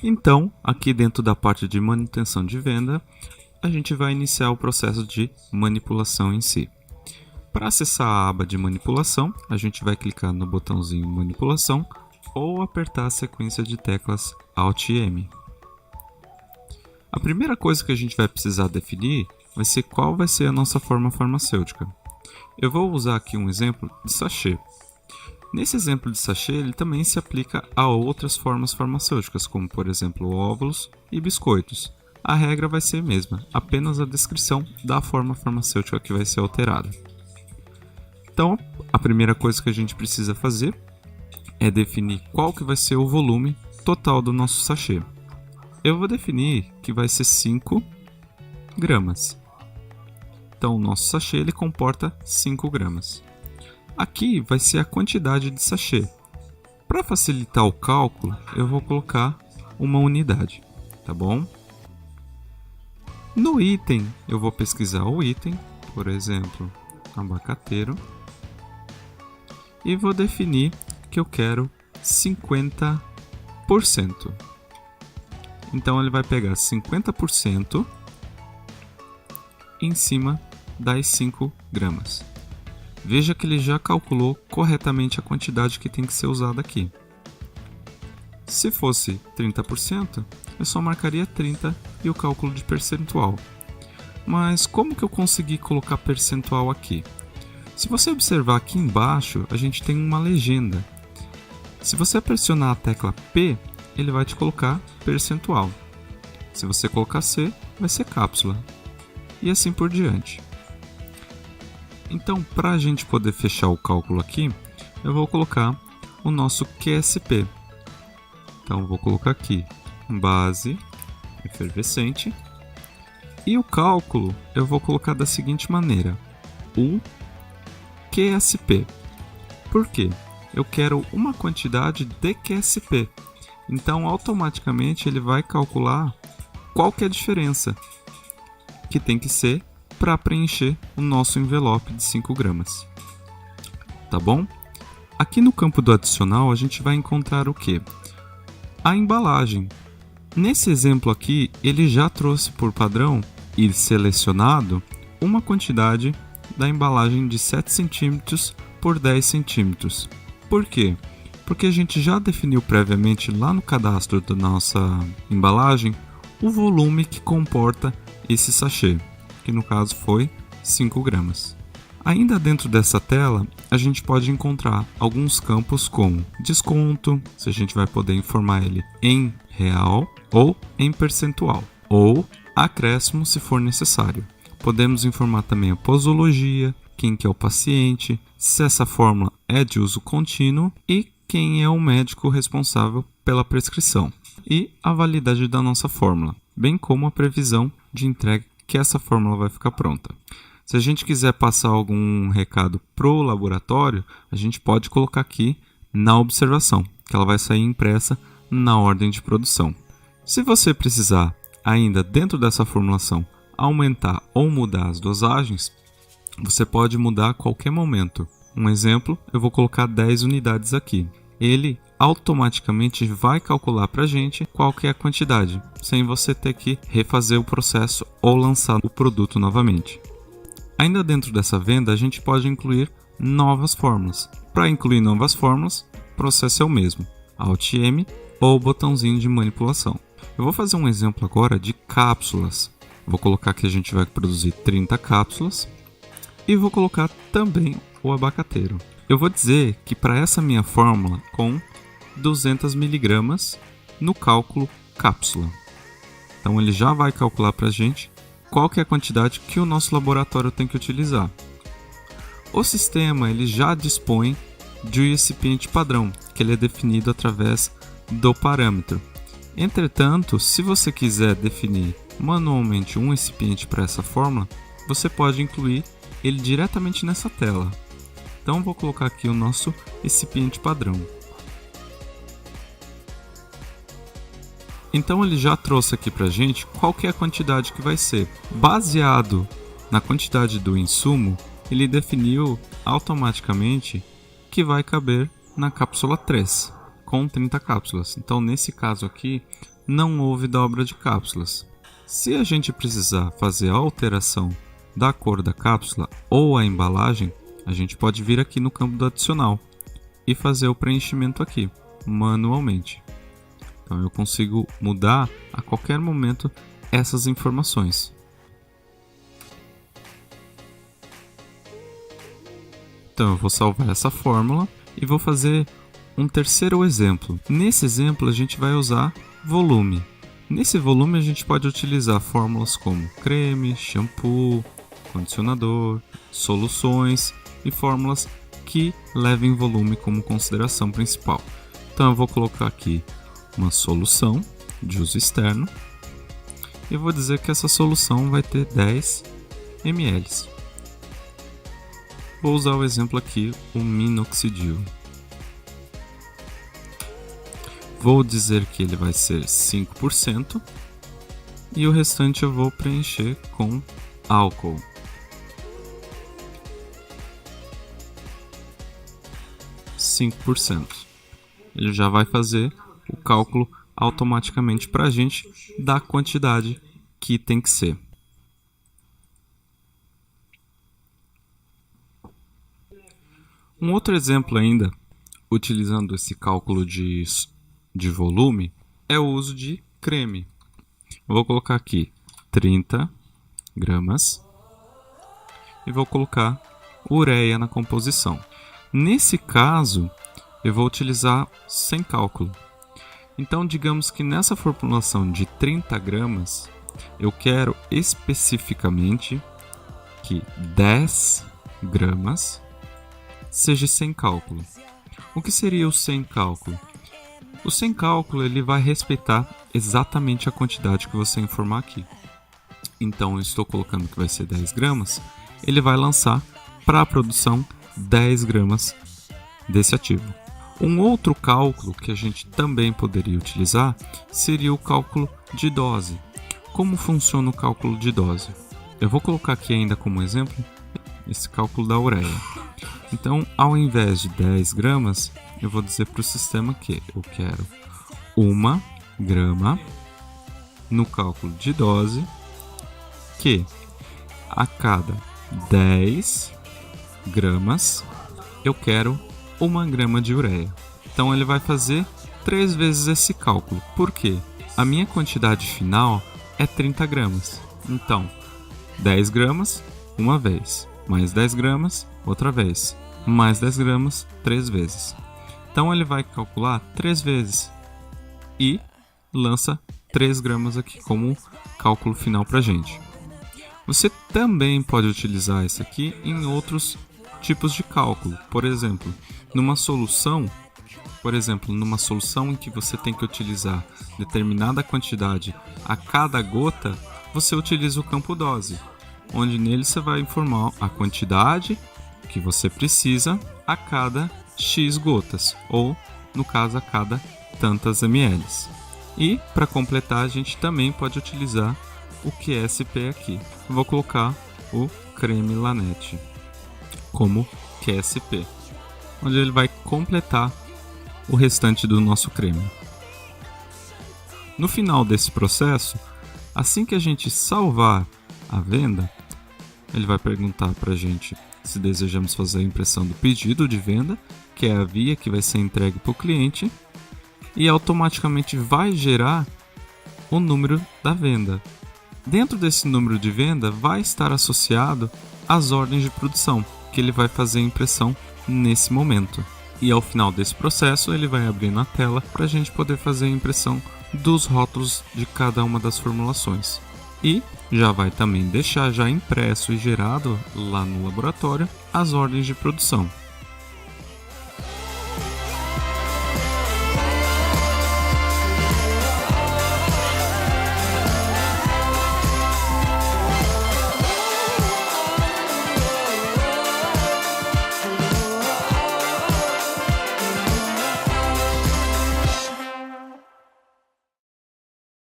Então, aqui dentro da parte de manutenção de venda, a gente vai iniciar o processo de manipulação em si. Para acessar a aba de manipulação, a gente vai clicar no botãozinho manipulação ou apertar a sequência de teclas Alt e M. A primeira coisa que a gente vai precisar definir vai ser qual vai ser a nossa forma farmacêutica. Eu vou usar aqui um exemplo de sachê. Nesse exemplo de sachê, ele também se aplica a outras formas farmacêuticas, como por exemplo óvulos e biscoitos. A regra vai ser a mesma, apenas a descrição da forma farmacêutica que vai ser alterada. Então, a primeira coisa que a gente precisa fazer é definir qual que vai ser o volume total do nosso sachê. Eu vou definir que vai ser 5 gramas. Então, o nosso sachê ele comporta 5 gramas. Aqui vai ser a quantidade de sachê. Para facilitar o cálculo, eu vou colocar uma unidade, tá bom? No item, eu vou pesquisar o item, por exemplo, abacateiro, e vou definir que eu quero 50%. Então ele vai pegar 50% em cima das 5 gramas. Veja que ele já calculou corretamente a quantidade que tem que ser usada aqui. Se fosse 30%, eu só marcaria 30 e o cálculo de percentual. Mas como que eu consegui colocar percentual aqui? Se você observar aqui embaixo, a gente tem uma legenda. Se você pressionar a tecla P, ele vai te colocar percentual. Se você colocar C, vai ser cápsula. E assim por diante. Então, para a gente poder fechar o cálculo aqui, eu vou colocar o nosso QSP. Então, vou colocar aqui base efervescente. E o cálculo eu vou colocar da seguinte maneira: o QSP. Por quê? Eu quero uma quantidade de QSP. Então, automaticamente, ele vai calcular qual que é a diferença que tem que ser para preencher o nosso envelope de 5 gramas. Tá bom? Aqui no campo do adicional, a gente vai encontrar o quê? A embalagem. Nesse exemplo aqui, ele já trouxe por padrão e selecionado uma quantidade da embalagem de 7 cm por 10 cm. Por quê? Porque a gente já definiu previamente lá no cadastro da nossa embalagem o volume que comporta esse sachê, que no caso foi 5 gramas. Ainda dentro dessa tela, a gente pode encontrar alguns campos como desconto, se a gente vai poder informar ele em real ou em percentual, ou acréscimo se for necessário. Podemos informar também a posologia, quem que é o paciente, se essa fórmula é de uso contínuo e quem é o médico responsável pela prescrição e a validade da nossa fórmula, bem como a previsão de entrega que essa fórmula vai ficar pronta. Se a gente quiser passar algum recado para o laboratório, a gente pode colocar aqui na observação, que ela vai sair impressa na ordem de produção. Se você precisar, ainda dentro dessa formulação, aumentar ou mudar as dosagens, você pode mudar a qualquer momento. Um exemplo, eu vou colocar 10 unidades aqui. Ele automaticamente vai calcular para a gente qual que é a quantidade, sem você ter que refazer o processo ou lançar o produto novamente. Ainda dentro dessa venda, a gente pode incluir novas fórmulas. Para incluir novas fórmulas, o processo é o mesmo, Alt M ou botãozinho de manipulação. Eu vou fazer um exemplo agora de cápsulas. Vou colocar que a gente vai produzir 30 cápsulas e vou colocar também o abacateiro. Eu vou dizer que para essa minha fórmula com 200 mg no cálculo cápsula. Então ele já vai calcular para a gente qual que é a quantidade que o nosso laboratório tem que utilizar. O sistema ele já dispõe de um recipiente padrão, que ele é definido através do parâmetro. Entretanto, se você quiser definir manualmente um recipiente para essa fórmula, você pode incluir ele diretamente nessa tela. Então vou colocar aqui o nosso recipiente padrão. Então ele já trouxe aqui para a gente qual que é a quantidade que vai ser. Baseado na quantidade do insumo, ele definiu automaticamente que vai caber na cápsula 3, com 30 cápsulas. Então nesse caso aqui, não houve dobra de cápsulas. Se a gente precisar fazer a alteração da cor da cápsula ou a embalagem, a gente pode vir aqui no campo do adicional e fazer o preenchimento aqui, manualmente. Então eu consigo mudar a qualquer momento essas informações. Então eu vou salvar essa fórmula e vou fazer um terceiro exemplo. Nesse exemplo a gente vai usar volume. Nesse volume a gente pode utilizar fórmulas como creme, shampoo, condicionador, soluções e fórmulas que levem volume como consideração principal. Então eu vou colocar aqui uma solução de uso externo e vou dizer que essa solução vai ter 10 ml. Vou usar o exemplo aqui, o minoxidil. Vou dizer que ele vai ser 5% e o restante eu vou preencher com álcool. Ele já vai fazer o cálculo automaticamente para a gente da quantidade que tem que ser. Um outro exemplo ainda, utilizando esse cálculo de volume, é o uso de creme. Eu vou colocar aqui 30 gramas e vou colocar ureia na composição. Nesse caso, eu vou utilizar sem cálculo. Então, digamos que nessa formulação de 30 gramas, eu quero especificamente que 10 gramas seja sem cálculo. O que seria o sem cálculo? O sem cálculo ele vai respeitar exatamente a quantidade que você informar aqui. Então eu estou colocando que vai ser 10 gramas, ele vai lançar para a produção 10 gramas desse ativo. Um outro cálculo que a gente também poderia utilizar seria o cálculo de dose. Como funciona o cálculo de dose? Eu vou colocar aqui ainda como exemplo esse cálculo da ureia. Então, ao invés de 10 gramas, eu vou dizer para o sistema que eu quero 1 grama no cálculo de dose, que a cada 10 gramas eu quero 1 grama de ureia. Então ele vai fazer 3 vezes esse cálculo. Por quê? A minha quantidade final é 30 gramas. Então, 10 gramas uma vez, mais 10 gramas outra vez, mais 10 gramas 3 vezes. Então ele vai calcular 3 vezes e lança 3 gramas aqui como cálculo final para a gente. Você também pode utilizar isso aqui em outros tipos de cálculo. Por exemplo, numa solução em que você tem que utilizar determinada quantidade a cada gota, você utiliza o campo dose, onde nele você vai informar a quantidade que você precisa a cada X gotas, ou no caso a cada tantas ml. E para completar a gente também pode utilizar o QSP aqui. Eu vou colocar o creme Lanetti como QSP, onde ele vai completar o restante do nosso creme. No final desse processo, assim que a gente salvar a venda, ele vai perguntar para a gente se desejamos fazer a impressão do pedido de venda, que é a via que vai ser entregue para o cliente, e automaticamente vai gerar o número da venda. Dentro desse número de venda vai estar associado as ordens de produção, que ele vai fazer a impressão nesse momento. E ao final desse processo ele vai abrir na tela para a gente poder fazer a impressão dos rótulos de cada uma das formulações. E já vai também deixar já impresso e gerado lá no laboratório as ordens de produção.